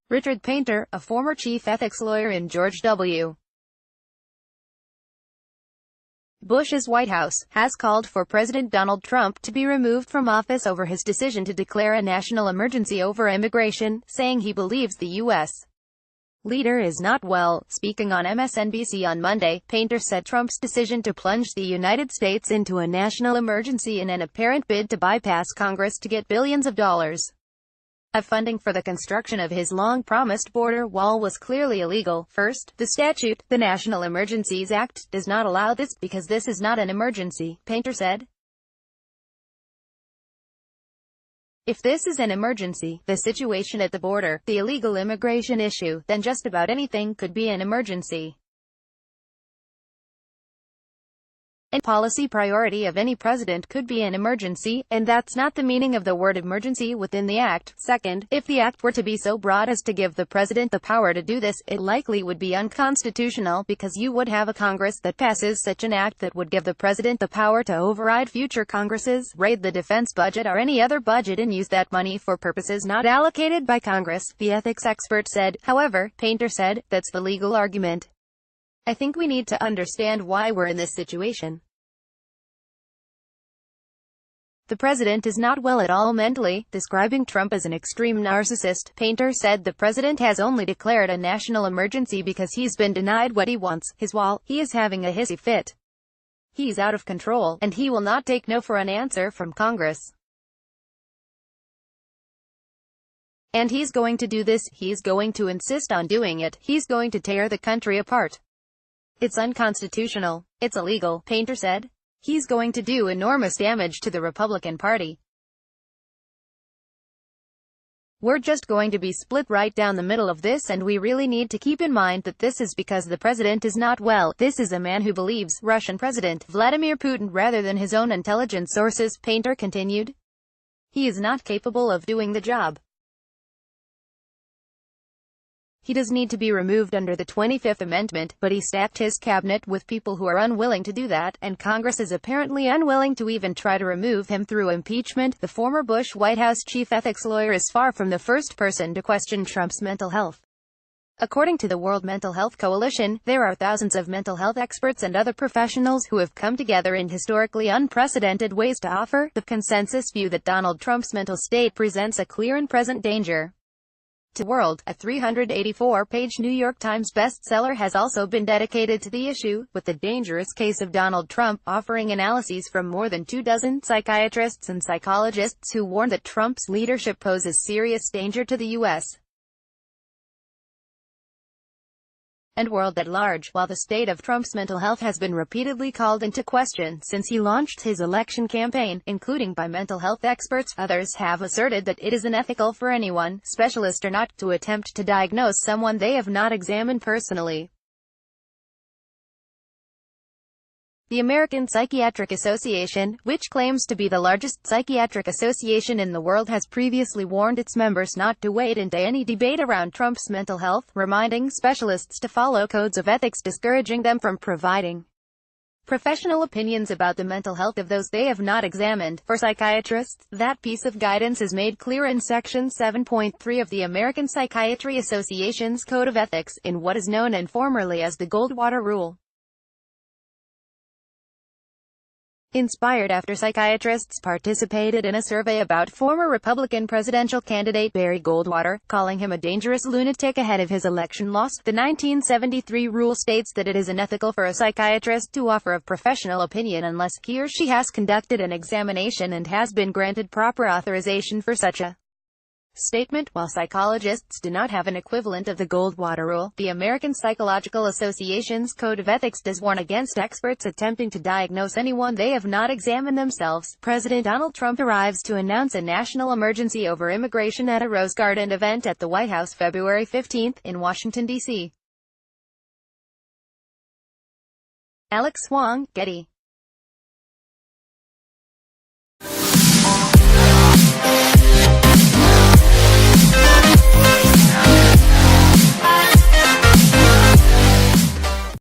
Richard Painter, a former chief ethics lawyer in George W. Bush's White House, has called for President Donald Trump to be removed from office over his decision to declare a national emergency over immigration, saying he believes the U.S. leader is not well. Speaking on MSNBC on Monday, Painter said Trump's decision to plunge the United States into a national emergency in an apparent bid to bypass Congress to get billions of dollars of funding for the construction of his long-promised border wall was clearly illegal. First, the statute, the National Emergencies Act, does not allow this, because this is not an emergency, Painter said. If this is an emergency, the situation at the border, the illegal immigration issue, then just about anything could be an emergency. A policy priority of any president could be an emergency, and that's not the meaning of the word emergency within the act. Second, if the act were to be so broad as to give the president the power to do this, it likely would be unconstitutional, because you would have a Congress that passes such an act that would give the president the power to override future Congresses, raid the defense budget or any other budget and use that money for purposes not allocated by Congress, the ethics expert said. However, Painter said, that's the legal argument. I think we need to understand why we're in this situation. The president is not well at all mentally, describing Trump as an extreme narcissist. Painter said the president has only declared a national emergency because he's been denied what he wants, his wall. He is having a hissy fit. He's out of control, and he will not take no for an answer from Congress. And he's going to do this, he's going to insist on doing it, he's going to tear the country apart. It's unconstitutional. It's illegal, Painter said. He's going to do enormous damage to the Republican Party. We're just going to be split right down the middle of this, and we really need to keep in mind that this is because the president is not well. This is a man who believes Russian President Vladimir Putin rather than his own intelligence sources, Painter continued. He is not capable of doing the job. He does need to be removed under the 25th Amendment, but he stacked his cabinet with people who are unwilling to do that, and Congress is apparently unwilling to even try to remove him through impeachment. The former Bush White House chief ethics lawyer is far from the first person to question Trump's mental health. According to the World Mental Health Coalition, there are thousands of mental health experts and other professionals who have come together in historically unprecedented ways to offer the consensus view that Donald Trump's mental state presents a clear and present danger to the world. A 384-page New York Times bestseller has also been dedicated to the issue, with the dangerous case of Donald Trump, offering analyses from more than 24 psychiatrists and psychologists who warn that Trump's leadership poses serious danger to the U.S. and world at large. While the state of Trump's mental health has been repeatedly called into question since he launched his election campaign, including by mental health experts, others have asserted that it is unethical for anyone, specialist or not, to attempt to diagnose someone they have not examined personally. The American Psychiatric Association, which claims to be the largest psychiatric association in the world, has previously warned its members not to wade into any debate around Trump's mental health, reminding specialists to follow codes of ethics discouraging them from providing professional opinions about the mental health of those they have not examined. For psychiatrists, that piece of guidance is made clear in Section 7.3 of the American Psychiatry Association's Code of Ethics, in what is known informally as the Goldwater Rule. Inspired after psychiatrists participated in a survey about former Republican presidential candidate Barry Goldwater, calling him a dangerous lunatic ahead of his election loss, the 1973 rule states that it is unethical for a psychiatrist to offer a professional opinion unless he or she has conducted an examination and has been granted proper authorization for such a statement. While psychologists do not have an equivalent of the Goldwater Rule, the American Psychological Association's Code of Ethics does warn against experts attempting to diagnose anyone they have not examined themselves. President Donald Trump arrives to announce a national emergency over immigration at a Rose Garden event at the White House February 15 in Washington, D.C. Alex Wong, Getty.